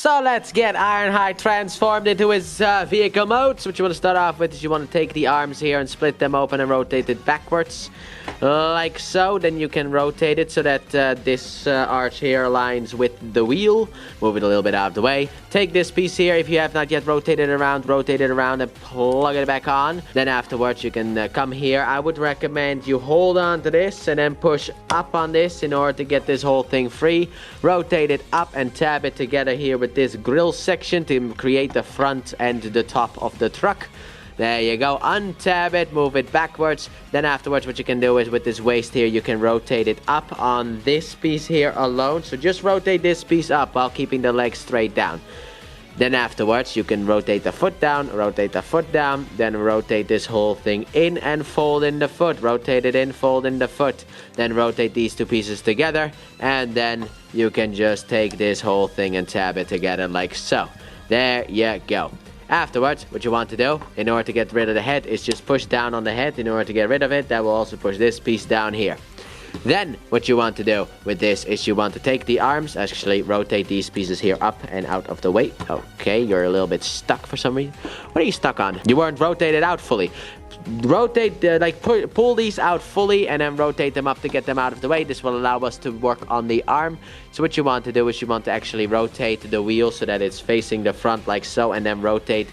So let's get Ironhide transformed into his vehicle mode. So what you want to start off with is you want to take the arms here and split them open and rotate it backwards. Like so. Then you can rotate it so that this arch here aligns with the wheel. Move it a little bit out of the way. Take this piece here, if you have not yet rotate it around and plug it back on. Then afterwards you can come here. I would recommend you hold on to this and then push up on this in order to get this whole thing free. Rotate it up and tab it together here with this grill section to create the front and the top of the truck. There you go. Untab it, move it backwards. Then afterwards what you can do is with this waist here, you can rotate it up on this piece here alone. So just rotate this piece up while keeping the legs straight down. Then afterwards you can rotate the foot down, then rotate this whole thing in and fold in the foot. Rotate it in, fold in the foot. Then rotate these two pieces together, and then you can just take this whole thing and tab it together like so. There you go. Afterwards, what you want to do, in order to get rid of the head, is just push down on the head. In order to get rid of it, that will also push this piece down here. Then, what you want to do with this is you want to take the arms, actually rotate these pieces here up and out of the way. Okay, you're a little bit stuck for some reason. What are you stuck on? You weren't rotated out fully. Rotate, pull these out fully and then rotate them up to get them out of the way. This will allow us to work on the arm. So what you want to do is you want to actually rotate the wheel so that it's facing the front like so, and then rotate.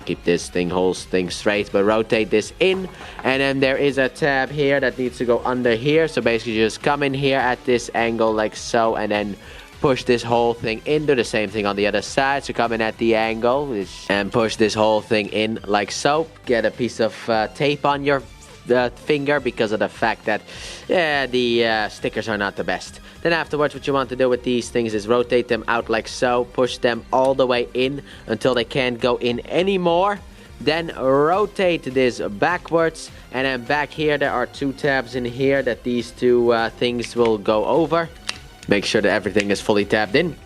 Keep this whole thing straight, but rotate this in, and then there is a tab here that needs to go under here. So basically just come in here at this angle like so, and then push this whole thing in. Do the same thing on the other side. So come in at the angle and push this whole thing in like so. Get a piece of tape on your finger because of the fact that the stickers are not the best. Then afterwards what you want to do with these things is rotate them out like so, push them all the way in until they can't go in anymore. Then rotate this backwards, and then back here there are two tabs in here that these two things will go over. Make sure that everything is fully tabbed in.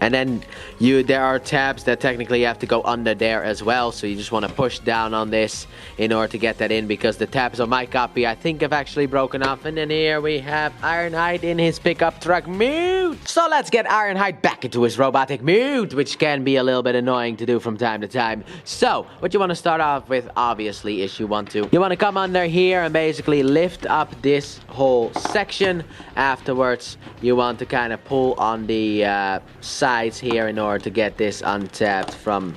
And then there are tabs that technically have to go under there as well. So you just want to push down on this in order to get that in, because the tabs on my copy I think have actually broken off. And then here we have Ironhide in his pickup truck mode. So let's get Ironhide back into his robotic mode, which can be a little bit annoying to do from time to time. So what you want to start off with obviously is you want to come under here and basically lift up this whole section. Afterwards you want to kind of pull on the sides here in order to get this untapped from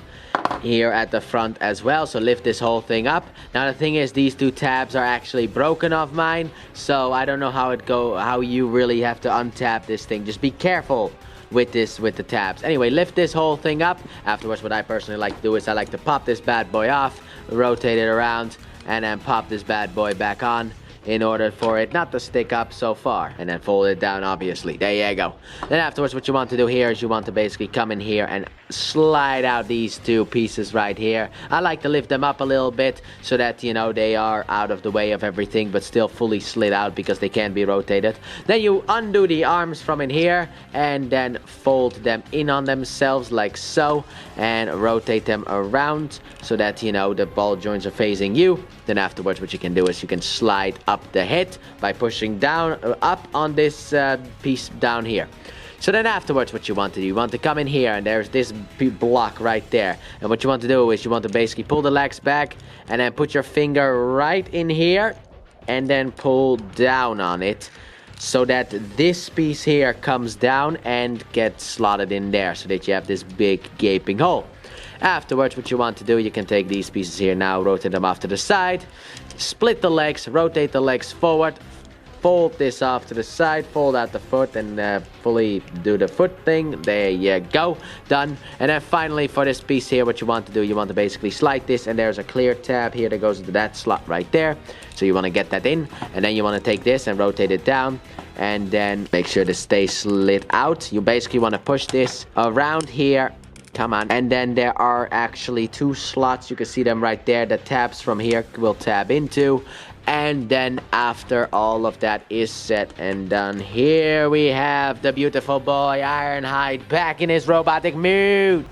here at the front as well. So lift this whole thing up. Now the thing is, these two tabs are actually broken off mine, so I don't know how you really have to untap this thing. Just be careful with the tabs. Anyway, lift this whole thing up. Afterwards what I personally like to do is I like to pop this bad boy off, rotate it around, and then pop this bad boy back on in order for it not to stick up so far, and then fold it down obviously. There you go. Then afterwards what you want to do here is you want to basically come in here and slide out these two pieces right here. I like to lift them up a little bit so that, you know, they are out of the way of everything but still fully slid out because they can be rotated. Then you undo the arms from in here and then fold them in on themselves like so, and rotate them around so that, you know, the ball joints are facing you. Then afterwards what you can do is you can slide up the head by pushing down up on this piece down here. So then afterwards what you want to do, you want to come in here and there's this block right there, and what you want to do is you want to basically pull the legs back and then put your finger right in here and then pull down on it so that this piece here comes down and gets slotted in there so that you have this big gaping hole. Afterwards what you want to do, you can take these pieces here now, rotate them off to the side, split the legs, rotate the legs forward, fold this off to the side, fold out the foot, and fully do the foot thing. There you go, done. And then finally for this piece here, what you want to do, you want to basically slide this, and there's a clear tab here that goes into that slot right there. So you want to get that in, and then you want to take this and rotate it down, and then make sure this stays slid out. You basically want to push this around here. Come on. And then there are actually two slots. You can see them right there. The tabs from here will tab into. And then after all of that is set and done, here we have the beautiful boy Ironhide back in his robotic mood.